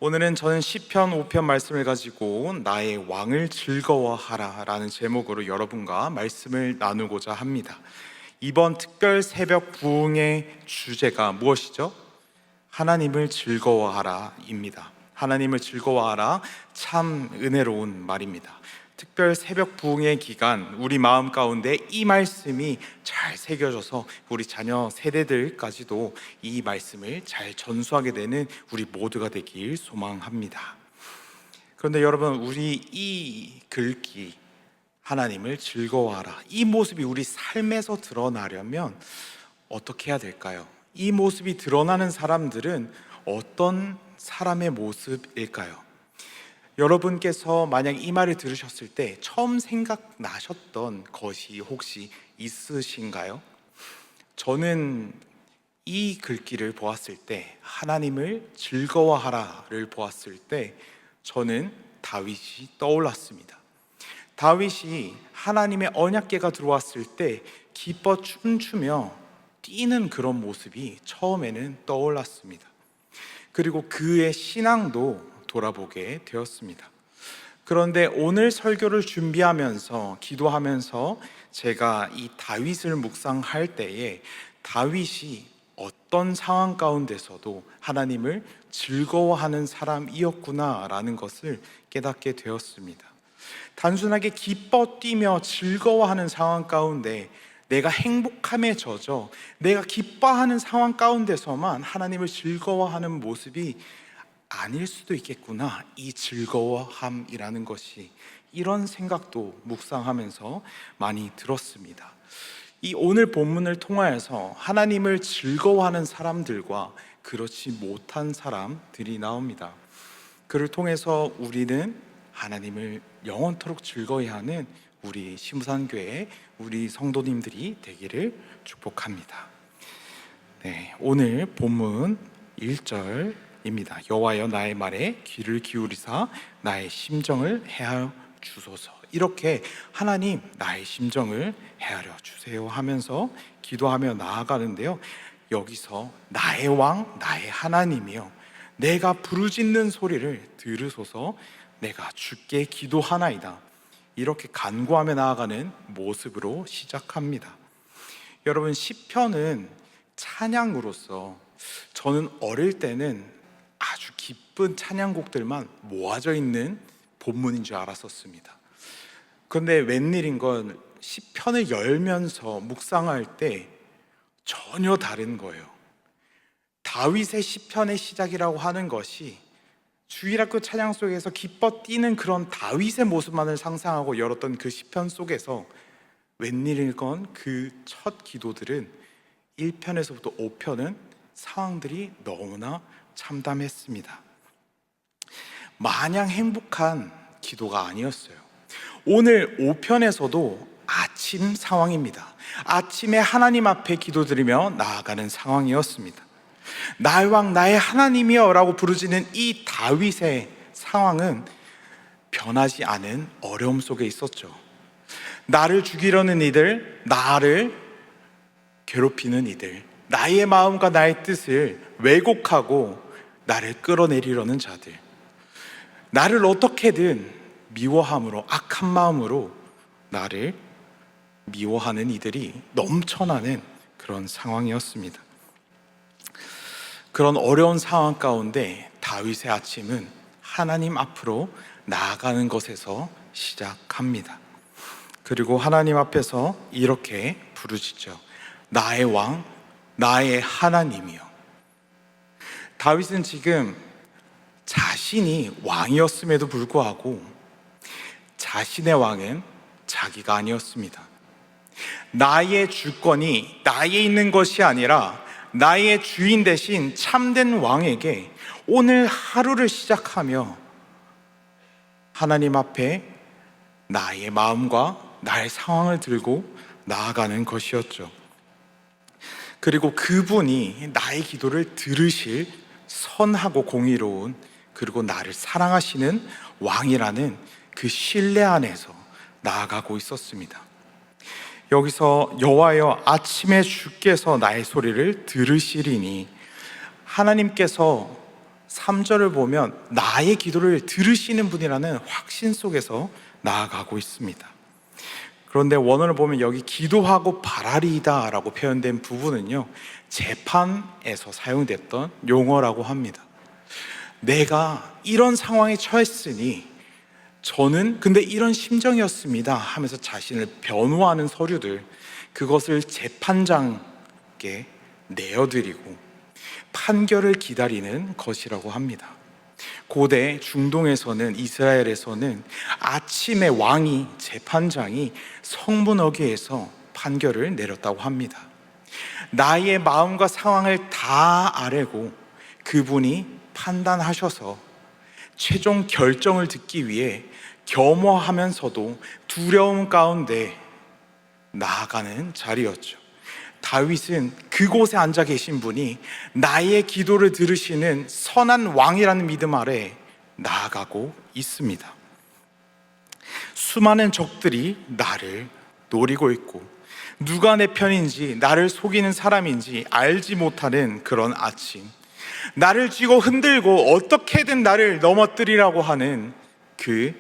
오늘은 저는 시편 5편 말씀을 가지고 나의 왕을 즐거워하라 라는 제목으로 여러분과 말씀을 나누고자 합니다. 이번 특별 새벽 부흥의 주제가 무엇이죠? 하나님을 즐거워하라 입니다. 하나님을 즐거워하라, 참 은혜로운 말입니다. 특별 새벽 부흥의 기간, 우리 마음 가운데 이 말씀이 잘 새겨져서 우리 자녀 세대들까지도 이 말씀을 잘 전수하게 되는 우리 모두가 되길 소망합니다. 그런데 여러분, 우리 이 글귀 하나님을 즐거워하라, 이 모습이 우리 삶에서 드러나려면 어떻게 해야 될까요? 이 모습이 드러나는 사람들은 어떤 사람의 모습일까요? 여러분께서 만약 이 말을 들으셨을 때 처음 생각나셨던 것이 혹시 있으신가요? 저는 이 글귀를 보았을 때, 하나님을 즐거워하라를 보았을 때 저는 다윗이 떠올랐습니다. 다윗이 하나님의 언약궤가 들어왔을 때 기뻐 춤추며 뛰는 그런 모습이 처음에는 떠올랐습니다. 그리고 그의 신앙도 돌아보게 되었습니다. 그런데 오늘 설교를 준비하면서 기도하면서 제가 이 다윗을 묵상할 때에 다윗이 어떤 상황 가운데서도 하나님을 즐거워하는 사람이었구나라는 것을 깨닫게 되었습니다. 단순하게 기뻐 뛰며 즐거워하는 상황 가운데, 내가 행복함에 젖어 내가 기뻐하는 상황 가운데서만 하나님을 즐거워하는 모습이 아닐 수도 있겠구나, 이 즐거워함이라는 것이. 이런 생각도 묵상하면서 많이 들었습니다. 이 오늘 본문을 통하여서 하나님을 즐거워하는 사람들과 그렇지 못한 사람들이 나옵니다. 그를 통해서 우리는 하나님을 영원토록 즐거워하는 우리 시무산교회 우리 성도님들이 되기를 축복합니다. 네, 오늘 본문 1절입니다. 여호와여, 나의 말에 귀를 기울이사 나의 심정을 헤아려 주소서. 이렇게 하나님, 나의 심정을 헤아려 주세요 하면서 기도하며 나아가는데요, 여기서 나의 왕, 나의 하나님이여, 내가 부르짖는 소리를 들으소서. 내가 주께 기도하나이다. 이렇게 간구하며 나아가는 모습으로 시작합니다. 여러분, 시편은 찬양으로서, 저는 어릴 때는 아주 기쁜 찬양곡들만 모아져 있는 본문인 줄 알았었습니다. 그런데 웬일인 건 시편을 열면서 묵상할 때 전혀 다른 거예요. 다윗의 시편의 시작이라고 하는 것이 주일학교 찬양 속에서 기뻐 뛰는 그런 다윗의 모습만을 상상하고 열었던 그 시편 속에서 웬일인 건 그 첫 기도들은 1편에서부터 5편은 상황들이 너무나 참담했습니다. 마냥 행복한 기도가 아니었어요. 오늘 5편에서도 아침 상황입니다. 아침에 하나님 앞에 기도드리며 나아가는 상황이었습니다. 나의 왕, 나의 하나님이여 라고 부르짖는 이 다윗의 상황은 변하지 않은 어려움 속에 있었죠. 나를 죽이려는 이들, 나를 괴롭히는 이들, 나의 마음과 나의 뜻을 왜곡하고 나를 끌어내리려는 자들, 나를 어떻게든 미워함으로, 악한 마음으로 나를 미워하는 이들이 넘쳐나는 그런 상황이었습니다. 그런 어려운 상황 가운데 다윗의 아침은 하나님 앞으로 나아가는 것에서 시작합니다. 그리고 하나님 앞에서 이렇게 부르짖죠. 나의 왕, 나의 하나님이여. 다윗은 지금 자신이 왕이었음에도 불구하고 자신의 왕은 자기가 아니었습니다. 나의 주권이 나에 있는 것이 아니라 나의 주인 대신 참된 왕에게 오늘 하루를 시작하며 하나님 앞에 나의 마음과 나의 상황을 들고 나아가는 것이었죠. 그리고 그분이 나의 기도를 들으실 선하고 공의로운, 그리고 나를 사랑하시는 왕이라는 그 신뢰 안에서 나아가고 있었습니다. 여기서 여호와여, 아침에 주께서 나의 소리를 들으시리니, 하나님께서 3절을 보면 나의 기도를 들으시는 분이라는 확신 속에서 나아가고 있습니다. 그런데 원어를 보면 여기 기도하고 바라리이다 라고 표현된 부분은요, 재판에서 사용됐던 용어라고 합니다. 내가 이런 상황에 처했으니 저는 근데 이런 심정이었습니다 하면서 자신을 변호하는 서류들, 그것을 재판장께 내어드리고 판결을 기다리는 것이라고 합니다. 고대 중동에서는, 이스라엘에서는 아침에 왕이, 재판장이 성문어귀에서 판결을 내렸다고 합니다. 나의 마음과 상황을 다 아뢰고 그분이 판단하셔서 최종 결정을 듣기 위해 겸허하면서도 두려움 가운데 나아가는 자리였죠. 다윗은 그곳에 앉아 계신 분이 나의 기도를 들으시는 선한 왕이라는 믿음 아래 나아가고 있습니다. 수많은 적들이 나를 노리고 있고 누가 내 편인지, 나를 속이는 사람인지 알지 못하는 그런 아침, 나를 쥐고 흔들고 어떻게든 나를 넘어뜨리라고 하는 그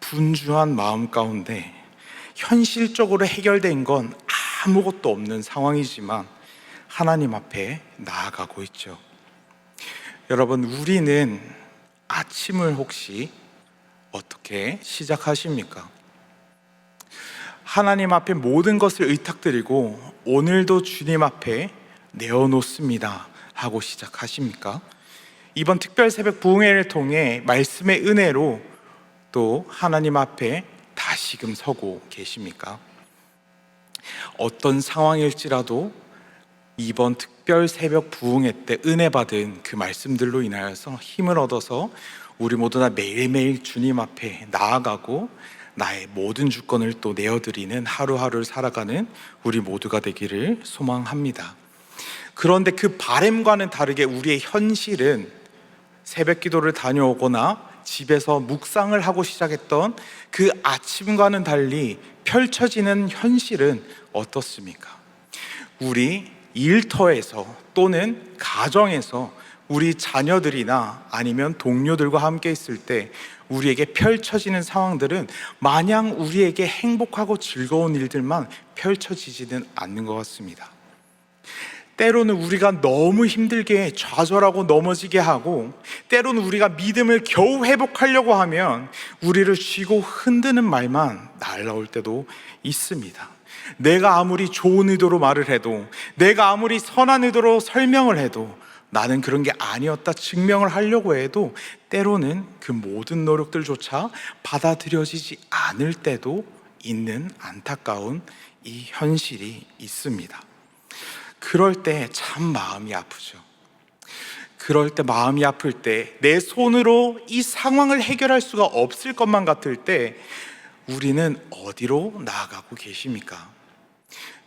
분주한 마음 가운데 현실적으로 해결된 건 아무것도 없는 상황이지만 하나님 앞에 나아가고 있죠. 여러분, 우리는 아침을 혹시 어떻게 시작하십니까? 하나님 앞에 모든 것을 의탁드리고 오늘도 주님 앞에 내어놓습니다 하고 시작하십니까? 이번 특별 새벽 부흥회를 통해 말씀의 은혜로 또 하나님 앞에 다시금 서고 계십니까? 어떤 상황일지라도 이번 특별 새벽 부흥회 때 은혜 받은 그 말씀들로 인하여서 힘을 얻어서 우리 모두 다 매일매일 주님 앞에 나아가고 나의 모든 주권을 또 내어드리는 하루하루를 살아가는 우리 모두가 되기를 소망합니다. 그런데 그 바람과는 다르게 우리의 현실은 새벽 기도를 다녀오거나 집에서 묵상을 하고 시작했던 그 아침과는 달리 펼쳐지는 현실은 어떻습니까? 우리 일터에서 또는 가정에서 우리 자녀들이나 아니면 동료들과 함께 있을 때 우리에게 펼쳐지는 상황들은 마냥 우리에게 행복하고 즐거운 일들만 펼쳐지지는 않는 것 같습니다. 때로는 우리가 너무 힘들게 좌절하고 넘어지게 하고, 때로는 우리가 믿음을 겨우 회복하려고 하면 우리를 쥐고 흔드는 말만 날라올 때도 있습니다. 내가 아무리 좋은 의도로 말을 해도, 내가 아무리 선한 의도로 설명을 해도, 나는 그런 게 아니었다 증명을 하려고 해도 때로는 그 모든 노력들조차 받아들여지지 않을 때도 있는 안타까운 이 현실이 있습니다. 그럴 때 참 마음이 아프죠. 그럴 때 마음이 아플 때, 내 손으로 이 상황을 해결할 수가 없을 것만 같을 때 우리는 어디로 나아가고 계십니까?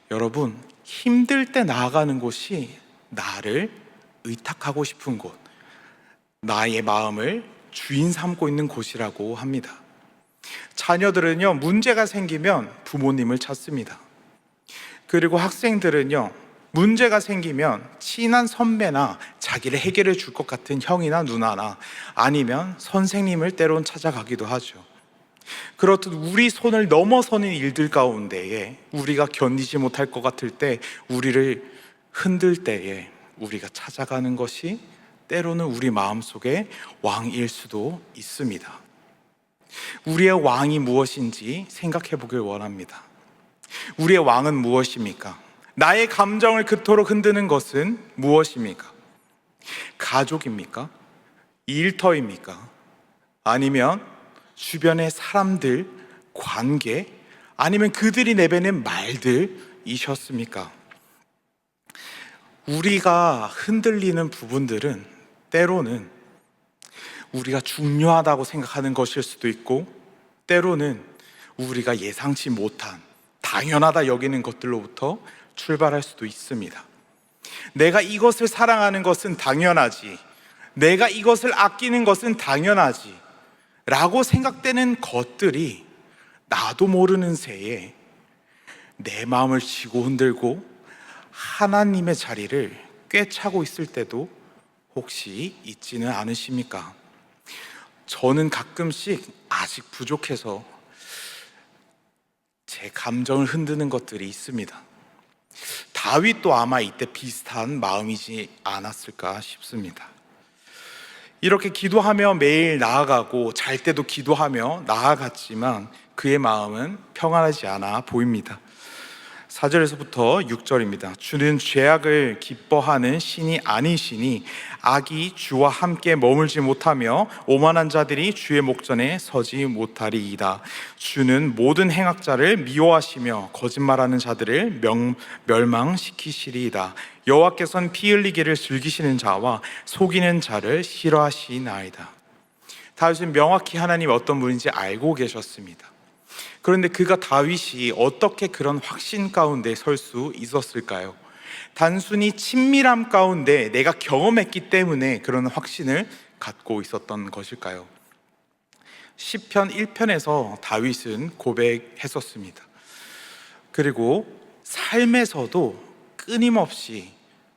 여러분, 힘들 때 나아가는 곳이 나를 의탁하고 싶은 곳, 나의 마음을 주인 삼고 있는 곳이라고 합니다. 자녀들은요, 문제가 생기면 부모님을 찾습니다. 그리고 학생들은요, 문제가 생기면 친한 선배나 자기를 해결해 줄 것 같은 형이나 누나나 아니면 선생님을 때론 찾아가기도 하죠. 그렇듯 우리 손을 넘어서는 일들 가운데에 우리가 견디지 못할 것 같을 때, 우리를 흔들 때에 우리가 찾아가는 것이 때로는 우리 마음속에 왕일 수도 있습니다. 우리의 왕이 무엇인지 생각해 보길 원합니다. 우리의 왕은 무엇입니까? 나의 감정을 그토록 흔드는 것은 무엇입니까? 가족입니까? 일터입니까? 아니면 주변의 사람들, 관계, 아니면 그들이 내뱉는 말들이셨습니까? 우리가 흔들리는 부분들은 때로는 우리가 중요하다고 생각하는 것일 수도 있고, 때로는 우리가 예상치 못한 당연하다 여기는 것들로부터 출발할 수도 있습니다. 내가 이것을 사랑하는 것은 당연하지, 내가 이것을 아끼는 것은 당연하지 라고 생각되는 것들이 나도 모르는 새에 내 마음을 쥐고 흔들고 하나님의 자리를 꿰차고 있을 때도 혹시 있지는 않으십니까? 저는 가끔씩 아직 부족해서 제 감정을 흔드는 것들이 있습니다. 다윗도 아마 이때 비슷한 마음이지 않았을까 싶습니다. 이렇게 기도하며 매일 나아가고 잘 때도 기도하며 나아갔지만 그의 마음은 평안하지 않아 보입니다. 4절에서부터 6절입니다. 주는 죄악을 기뻐하는 신이 아니시니 악이 주와 함께 머물지 못하며 오만한 자들이 주의 목전에 서지 못하리이다. 주는 모든 행악자를 미워하시며 거짓말하는 자들을 멸망시키시리이다. 여호와께서는 피 흘리기를 즐기시는 자와 속이는 자를 싫어하시나이다. 다윗은 명확히 하나님이 어떤 분인지 알고 계셨습니다. 그런데 다윗이 어떻게 그런 확신 가운데 설 수 있었을까요? 단순히 친밀함 가운데 내가 경험했기 때문에 그런 확신을 갖고 있었던 것일까요? 시편 1편에서 다윗은 고백했었습니다. 그리고 삶에서도 끊임없이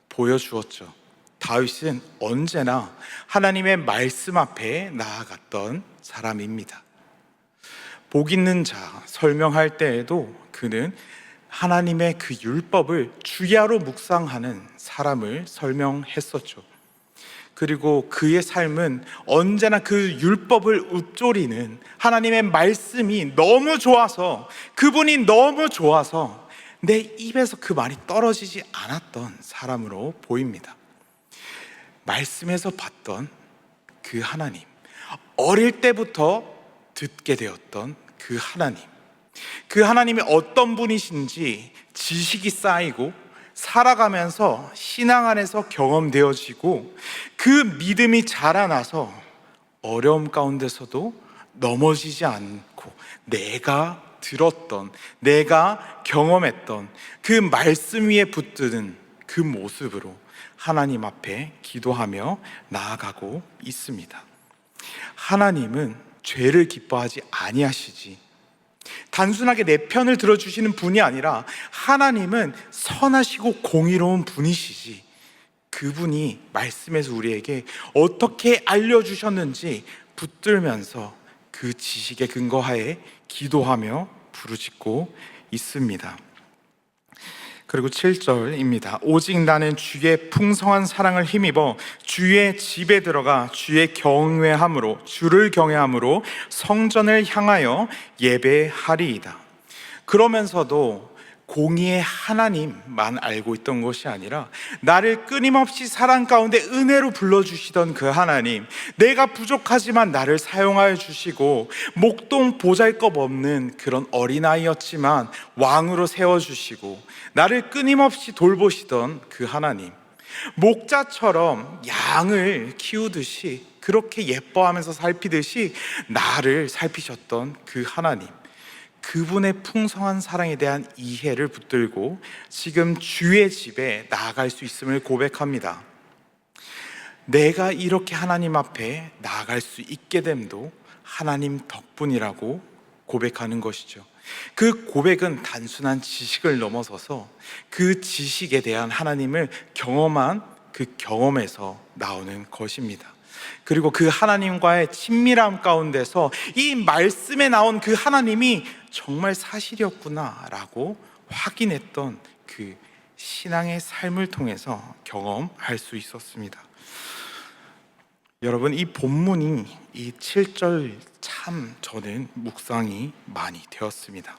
보여주었죠. 다윗은 언제나 하나님의 말씀 앞에 나아갔던 사람입니다. 복 있는 자 설명할 때에도 그는 하나님의 그 율법을 주야로 묵상하는 사람을 설명했었죠. 그리고 그의 삶은 언제나 그 율법을 읊조리는 하나님의 말씀이 너무 좋아서, 그분이 너무 좋아서 내 입에서 그 말이 떨어지지 않았던 사람으로 보입니다. 말씀에서 봤던 그 하나님, 어릴 때부터 듣게 되었던 그 하나님이 어떤 분이신지 지식이 쌓이고 살아가면서 신앙 안에서 경험되어지고 그 믿음이 자라나서 어려움 가운데서도 넘어지지 않고 내가 들었던, 내가 경험했던 그 말씀 위에 붙드는 그 모습으로 하나님 앞에 기도하며 나아가고 있습니다. 하나님은 죄를 기뻐하지 아니하시지. 단순하게 내 편을 들어주시는 분이 아니라 하나님은 선하시고 공의로운 분이시지. 그분이 말씀에서 우리에게 어떻게 알려주셨는지 붙들면서 그 지식에 근거하에 기도하며 부르짖고 있습니다. 그리고 7절입니다. 오직 나는 주의 풍성한 사랑을 힘입어 주의 집에 들어가 주를 경외함으로 성전을 향하여 예배하리이다. 그러면서도 공의의 하나님만 알고 있던 것이 아니라 나를 끊임없이 사랑 가운데 은혜로 불러주시던 그 하나님, 내가 부족하지만 나를 사용하여 주시고 목동 보잘것없는 그런 어린아이였지만 왕으로 세워주시고 나를 끊임없이 돌보시던 그 하나님, 목자처럼 양을 키우듯이 그렇게 예뻐하면서 살피듯이 나를 살피셨던 그 하나님, 그분의 풍성한 사랑에 대한 이해를 붙들고 지금 주의 집에 나아갈 수 있음을 고백합니다. 내가 이렇게 하나님 앞에 나아갈 수 있게 됨도 하나님 덕분이라고 고백하는 것이죠. 그 고백은 단순한 지식을 넘어서서 그 지식에 대한 하나님을 경험한 그 경험에서 나오는 것입니다. 그리고 그 하나님과의 친밀함 가운데서 이 말씀에 나온 그 하나님이 정말 사실이었구나라고 확인했던 그 신앙의 삶을 통해서 경험할 수 있었습니다. 여러분, 이 본문이 이 7절 참 저는 묵상이 많이 되었습니다.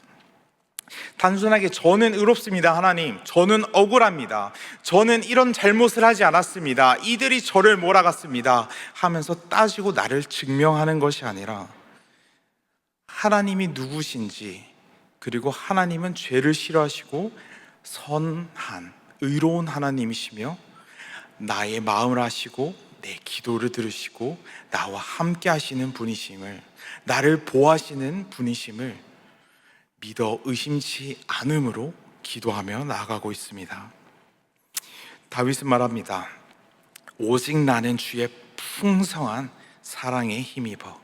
단순하게 저는 의롭습니다 하나님, 저는 억울합니다, 저는 이런 잘못을 하지 않았습니다, 이들이 저를 몰아갔습니다 하면서 따지고 나를 증명하는 것이 아니라 하나님이 누구신지, 그리고 하나님은 죄를 싫어하시고 선한 의로운 하나님이시며 나의 마음을 아시고 내 기도를 들으시고 나와 함께 하시는 분이심을, 나를 보호하시는 분이심을 믿어 의심치 않음으로 기도하며 나아가고 있습니다. 다윗은 말합니다. 오직 나는 주의 풍성한 사랑에 힘입어.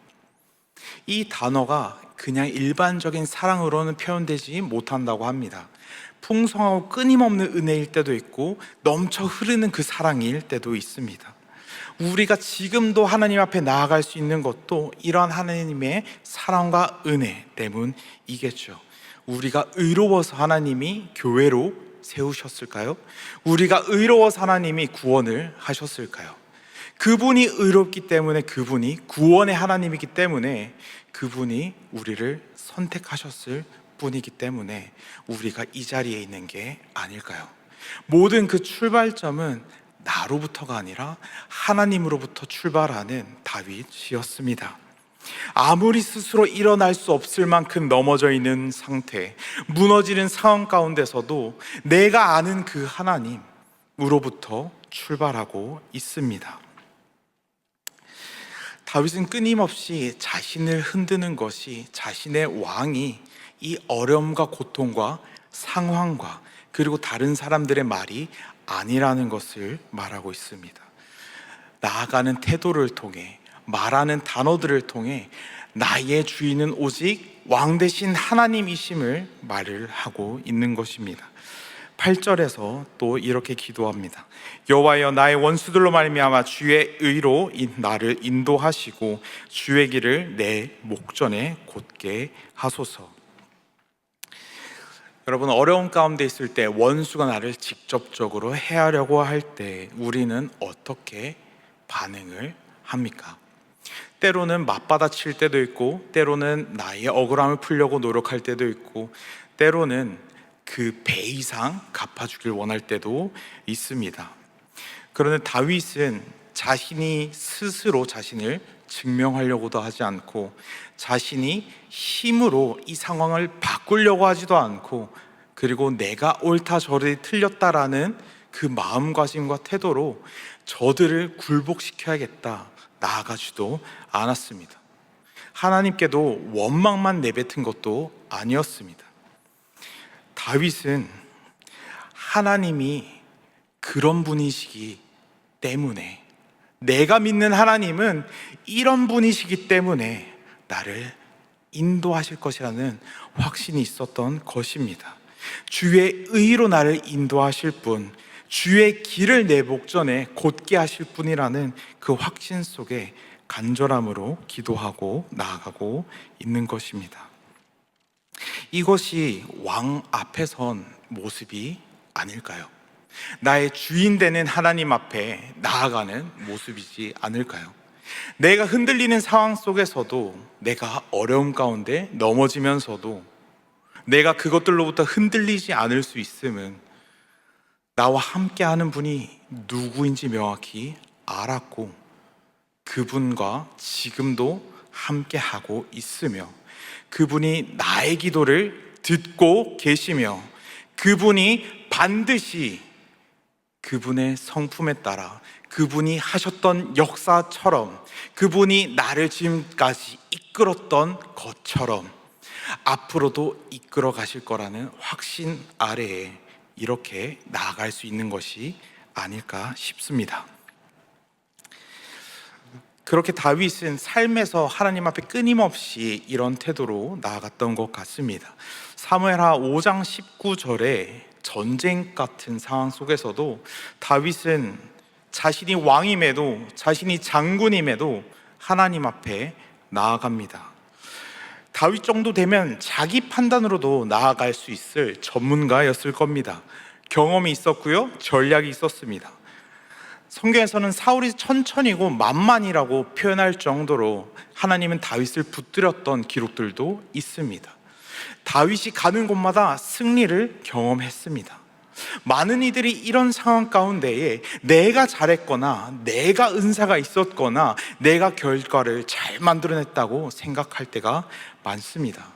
이 단어가 그냥 일반적인 사랑으로는 표현되지 못한다고 합니다. 풍성하고 끊임없는 은혜일 때도 있고 넘쳐 흐르는 그 사랑일 때도 있습니다. 우리가 지금도 하나님 앞에 나아갈 수 있는 것도 이런 하나님의 사랑과 은혜 때문이겠죠. 우리가 의로워서 하나님이 교회로 세우셨을까요? 우리가 의로워서 하나님이 구원을 하셨을까요? 그분이 의롭기 때문에, 그분이 구원의 하나님이기 때문에, 그분이 우리를 선택하셨을 뿐이기 때문에 우리가 이 자리에 있는 게 아닐까요? 모든 그 출발점은 나로부터가 아니라 하나님으로부터 출발하는 다윗이었습니다. 아무리 스스로 일어날 수 없을 만큼 넘어져 있는 상태, 무너지는 상황 가운데서도 내가 아는 그 하나님으로부터 출발하고 있습니다. 다윗은 끊임없이 자신을 흔드는 것이 자신의 왕이 이 어려움과 고통과 상황과 그리고 다른 사람들의 말이 아니라는 것을 말하고 있습니다. 나아가는 태도를 통해, 말하는 단어들을 통해 나의 주인은 오직 왕 대신 하나님이심을 말을 하고 있는 것입니다. 8절에서 또 이렇게 기도합니다. 여호와여, 나의 원수들로 말미암아 주의 의로 나를 인도하시고 주의 길을 내 목전에 곧게 하소서. 여러분, 어려움 가운데 있을 때 원수가 나를 직접적으로 해하려고 할 때 우리는 어떻게 반응을 합니까? 때로는 맞받아칠 때도 있고, 때로는 나의 억울함을 풀려고 노력할 때도 있고, 때로는 그 배 이상 갚아주길 원할 때도 있습니다. 그런데 다윗은 자신이 스스로 자신을 증명하려고도 하지 않고, 자신이 힘으로 이 상황을 바꾸려고 하지도 않고, 그리고 내가 옳다 저리 틀렸다라는 그 마음가짐과 태도로 저들을 굴복시켜야겠다 나아가지도 않았습니다. 하나님께도 원망만 내뱉은 것도 아니었습니다. 다윗은 하나님이 그런 분이시기 때문에, 내가 믿는 하나님은 이런 분이시기 때문에 나를 인도하실 것이라는 확신이 있었던 것입니다. 주의 의로 나를 인도하실 분, 주의 길을 내 목전에 곧게 하실 분이라는 그 확신 속에 간절함으로 기도하고 나아가고 있는 것입니다. 이것이 왕 앞에 선 모습이 아닐까요? 나의 주인 되는 하나님 앞에 나아가는 모습이지 않을까요? 내가 흔들리는 상황 속에서도, 내가 어려움 가운데 넘어지면서도 내가 그것들로부터 흔들리지 않을 수 있음은 나와 함께 하는 분이 누구인지 명확히 알았고, 그분과 지금도 함께 하고 있으며, 그분이 나의 기도를 듣고 계시며, 그분이 반드시 그분의 성품에 따라 그분이 하셨던 역사처럼, 그분이 나를 지금까지 이끌었던 것처럼 앞으로도 이끌어 가실 거라는 확신 아래에 이렇게 나아갈 수 있는 것이 아닐까 싶습니다. 그렇게 다윗은 삶에서 하나님 앞에 끊임없이 이런 태도로 나아갔던 것 같습니다. 사무엘하 5장 19절에 전쟁 같은 상황 속에서도 다윗은 자신이 왕임에도, 자신이 장군임에도 하나님 앞에 나아갑니다. 다윗 정도 되면 자기 판단으로도 나아갈 수 있을 전문가였을 겁니다. 경험이 있었고요, 전략이 있었습니다. 성경에서는 사울이 천천히고 만만이라고 표현할 정도로 하나님은 다윗을 붙들었던 기록들도 있습니다. 다윗이 가는 곳마다 승리를 경험했습니다. 많은 이들이 이런 상황 가운데에 내가 잘했거나, 내가 은사가 있었거나, 내가 결과를 잘 만들어냈다고 생각할 때가 많습니다.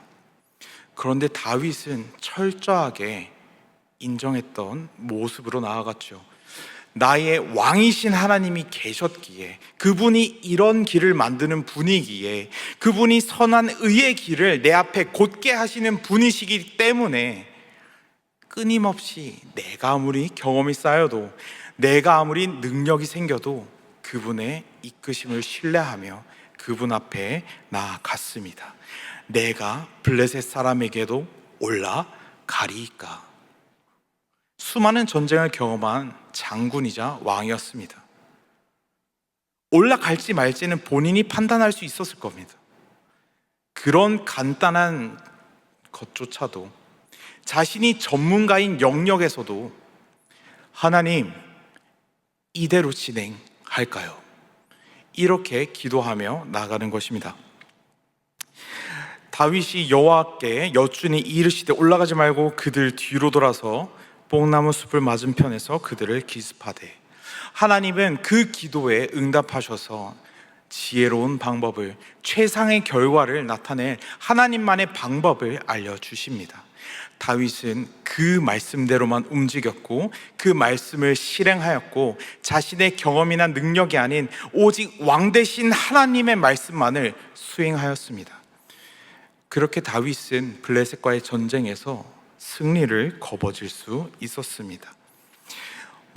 그런데 다윗은 철저하게 인정했던 모습으로 나아갔죠. 나의 왕이신 하나님이 계셨기에, 그분이 이런 길을 만드는 분이기에, 그분이 선한 의의 길을 내 앞에 곧게 하시는 분이시기 때문에 끊임없이 내가 아무리 경험이 쌓여도, 내가 아무리 능력이 생겨도 그분의 이끄심을 신뢰하며 그분 앞에 나아갔습니다. 내가 블레셋 사람에게도 올라가리이까. 수많은 전쟁을 경험한 장군이자 왕이었습니다. 올라갈지 말지는 본인이 판단할 수 있었을 겁니다. 그런 간단한 것조차도 자신이 전문가인 영역에서도 하나님, 이대로 진행할까요? 이렇게 기도하며 나가는 것입니다. 다윗이 여호와께 여쭈니 이르시되 올라가지 말고 그들 뒤로 돌아서 뽕나무 숲을 맞은편에서 그들을 기습하되, 하나님은 그 기도에 응답하셔서 지혜로운 방법을, 최상의 결과를 나타낼 하나님만의 방법을 알려주십니다. 다윗은 그 말씀대로만 움직였고 그 말씀을 실행하였고 자신의 경험이나 능력이 아닌 오직 왕 되신 하나님의 말씀만을 수행하였습니다. 그렇게 다윗은 블레셋과의 전쟁에서 승리를 거머쥘 수 있었습니다.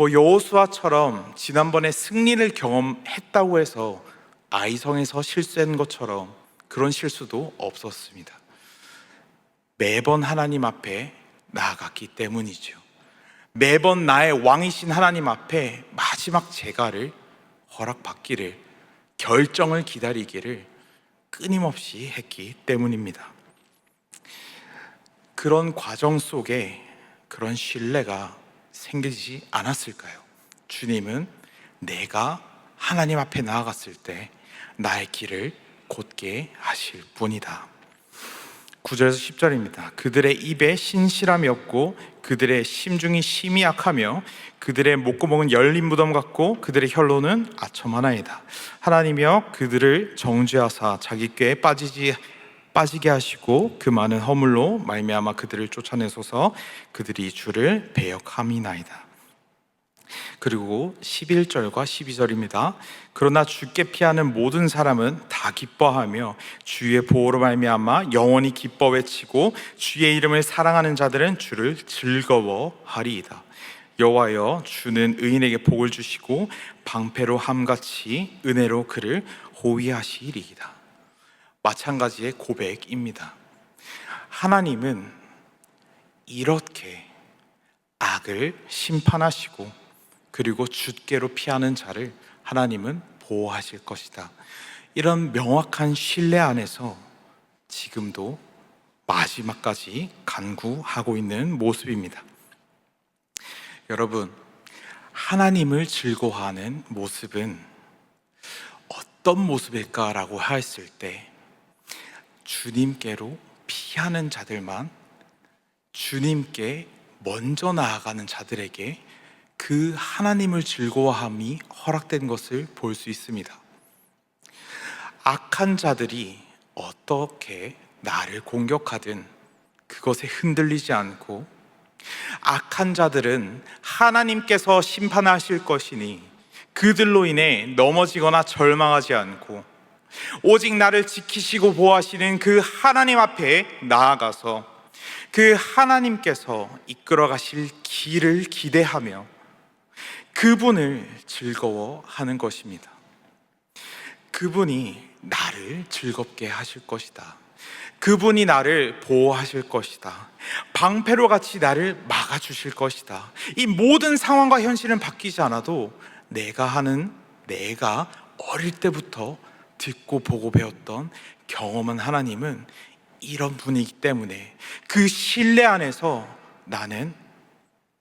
여호수아처럼 지난번에 승리를 경험했다고 해서 아이성에서 실수한 것처럼 그런 실수도 없었습니다. 매번 하나님 앞에 나아갔기 때문이죠. 매번 나의 왕이신 하나님 앞에 마지막 재가를 허락받기를, 결정을 기다리기를 끊임없이 했기 때문입니다. 그런 과정 속에 그런 신뢰가 생기지 않았을까요? 주님은 내가 하나님 앞에 나아갔을 때 나의 길을 곧게 하실 분이다. 9절에서 10절입니다. 그들의 입에 신실함이 없고 그들의 심중이 심히 약하며 그들의 목구멍은 열린 무덤 같고 그들의 혈로는 아첨하나이다. 하나님이여 그들을 정죄하사 자기 꾀에 빠지게 하시고 그 많은 허물로 말미암아 그들을 쫓아내소서. 그들이 주를 배역함이나이다. 그리고 11절과 12절입니다. 그러나 주께 피하는 모든 사람은 다 기뻐하며 주의 보호로 말미암아 영원히 기뻐 외치고 주의 이름을 사랑하는 자들은 주를 즐거워하리이다. 여호와여 주는 의인에게 복을 주시고 방패로 함같이 은혜로 그를 호위하시리이다. 마찬가지의 고백입니다. 하나님은 이렇게 악을 심판하시고 그리고 주께로 피하는 자를 하나님은 보호하실 것이다. 이런 명확한 신뢰 안에서 지금도 마지막까지 간구하고 있는 모습입니다. 여러분, 하나님을 즐거워하는 모습은 어떤 모습일까라고 했을 때 주님께로 피하는 자들만, 주님께 먼저 나아가는 자들에게 그 하나님을 즐거워함이 허락된 것을 볼 수 있습니다. 악한 자들이 어떻게 나를 공격하든 그것에 흔들리지 않고, 악한 자들은 하나님께서 심판하실 것이니 그들로 인해 넘어지거나 절망하지 않고 오직 나를 지키시고 보호하시는 그 하나님 앞에 나아가서 그 하나님께서 이끌어 가실 길을 기대하며 그분을 즐거워하는 것입니다. 그분이 나를 즐겁게 하실 것이다. 그분이 나를 보호하실 것이다. 방패로 같이 나를 막아주실 것이다. 이 모든 상황과 현실은 바뀌지 않아도 내가 어릴 때부터 듣고 보고 배웠던 경험한 하나님은 이런 분이기 때문에 그 신뢰 안에서 나는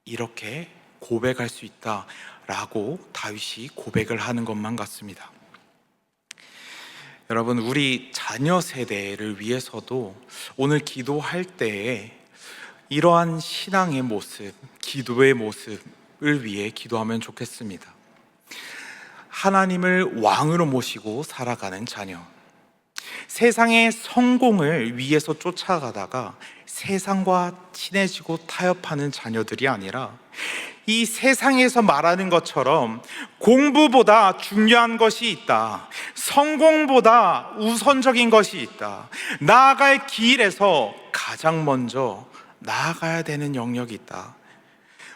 이렇게 고백할 수 있다라고 다윗이 고백을 하는 것만 같습니다. 여러분, 우리 자녀 세대를 위해서도 오늘 기도할 때에 이러한 신앙의 모습, 기도의 모습을 위해 기도하면 좋겠습니다. 하나님을 왕으로 모시고 살아가는 자녀, 세상의 성공을 위해서 쫓아가다가 세상과 친해지고 타협하는 자녀들이 아니라 이 세상에서 말하는 것처럼 공부보다 중요한 것이 있다, 성공보다 우선적인 것이 있다, 나아갈 길에서 가장 먼저 나아가야 되는 영역이 있다,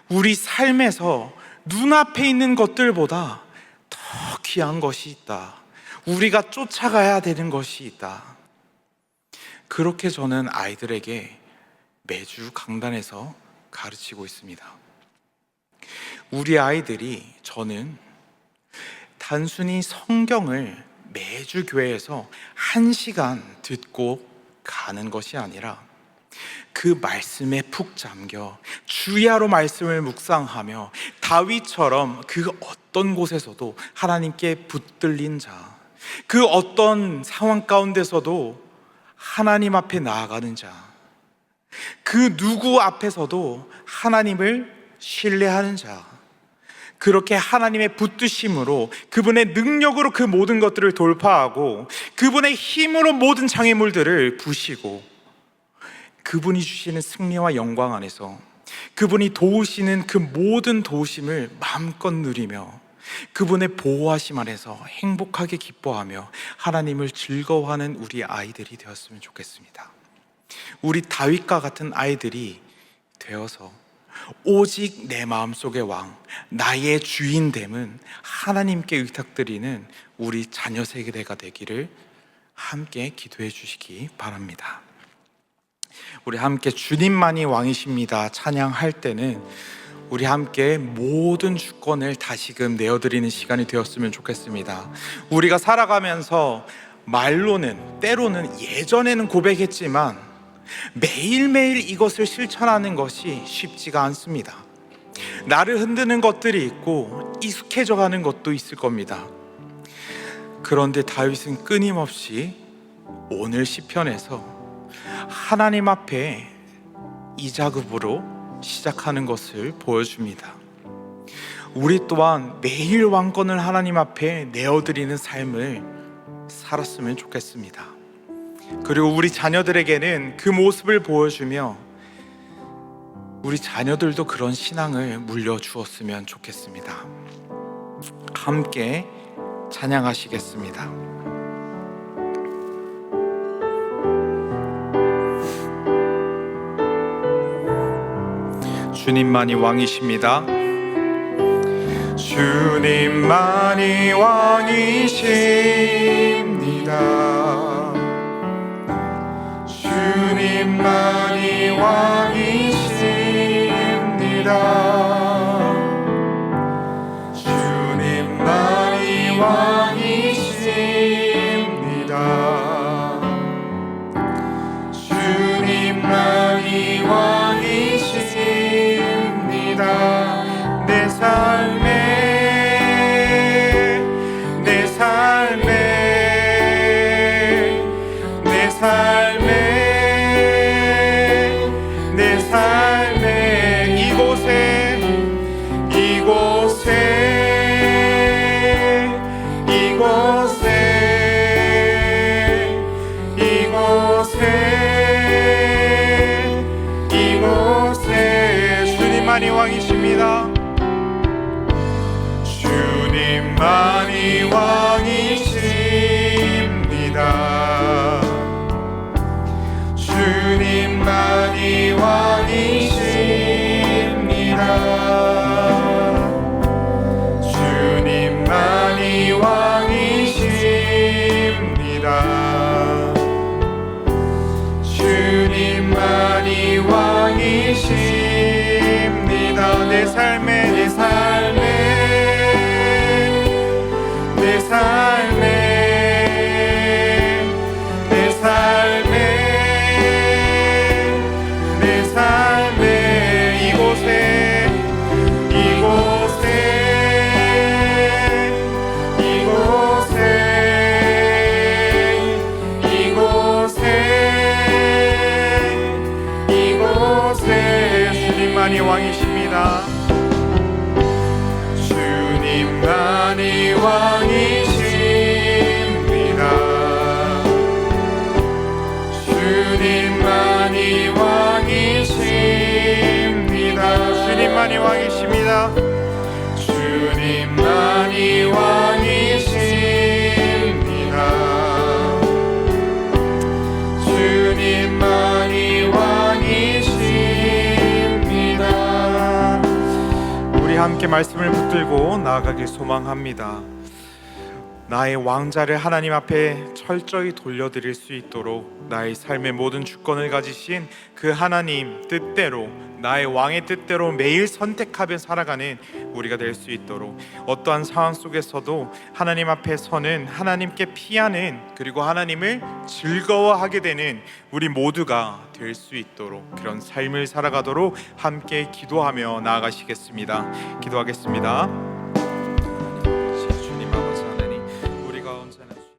우리 삶에서 눈앞에 있는 것들보다 더 귀한 것이 있다, 우리가 쫓아가야 되는 것이 있다. 그렇게 저는 아이들에게 매주 강단에서 가르치고 있습니다. 우리 아이들이 저는 단순히 성경을 매주 교회에서 1시간 듣고 가는 것이 아니라 그 말씀에 푹 잠겨 주야로 말씀을 묵상하며 다윗처럼 그 어떤 곳에서도 하나님께 붙들린 자, 그 어떤 상황 가운데서도 하나님 앞에 나아가는 자, 그 누구 앞에서도 하나님을 신뢰하는 자, 그렇게 하나님의 붙드심으로 그분의 능력으로 그 모든 것들을 돌파하고 그분의 힘으로 모든 장애물들을 부시고 그분이 주시는 승리와 영광 안에서 그분이 도우시는 그 모든 도우심을 마음껏 누리며 그분의 보호하심 안에서 행복하게 기뻐하며 하나님을 즐거워하는 우리 아이들이 되었으면 좋겠습니다. 우리 다윗과 같은 아이들이 되어서 오직 내 마음속의 왕, 나의 주인됨은 하나님께 의탁드리는 우리 자녀 세대가 되기를 함께 기도해 주시기 바랍니다. 우리 함께 주님만이 왕이십니다 찬양할 때는 우리 함께 모든 주권을 다시금 내어드리는 시간이 되었으면 좋겠습니다. 우리가 살아가면서 말로는, 때로는, 예전에는 고백했지만 매일매일 이것을 실천하는 것이 쉽지가 않습니다. 나를 흔드는 것들이 있고 익숙해져 가는 것도 있을 겁니다. 그런데 다윗은 끊임없이 오늘 시편에서 하나님 앞에 이자급으로 시작하는 것을 보여줍니다. 우리 또한 매일 왕권을 하나님 앞에 내어드리는 삶을 살았으면 좋겠습니다. 그리고 우리 자녀들에게는 그 모습을 보여주며 우리 자녀들도 그런 신앙을 물려주었으면 좋겠습니다. 함께 찬양하시겠습니다. 주님만이 왕이십니다. 주님만이 왕이십니다. 주님만이 왕이십니다. 주님만이 왕이십니다. 주님만이 왕이십니다. 내 삶에, 내 삶에, 내 삶에, 내 삶에, 이곳에, 이곳에, 이곳에, 이곳에, 이곳에 주님만이 왕이십니다. 주님만이 왕이십니다. 주님만이 왕이십니다. 주님만이 왕이십니다. 주님만이 왕이십니다. 내 삶에, 내 삶에, 내 삶에, 내 삶에, 내 삶에, 이곳에, 이곳에, 이곳에, 이곳에, 이곳에 주님만이 왕이십니다. 주님만이 왕이십니다. 주님만이 왕이십니다. 주님만이 왕이십니다. 주님만이 왕이십니다. 주님만이 왕이십니다. 우리 함께 말씀을 붙들고 나아가길 소망합니다. 나의 왕자를 하나님 앞에 철저히 돌려드릴 수 있도록 나의 삶의 모든 주권을 가지신 그 하나님 뜻대로, 나의 왕의 뜻대로 매일 선택하며 살아가는 우리가 될 수 있도록, 어떠한 상황 속에서도 하나님 앞에 서는, 하나님께 피하는, 그리고 하나님을 즐거워하게 되는 우리 모두가 될 수 있도록 그런 삶을 살아가도록 함께 기도하며 나아가시겠습니다. 기도하겠습니다.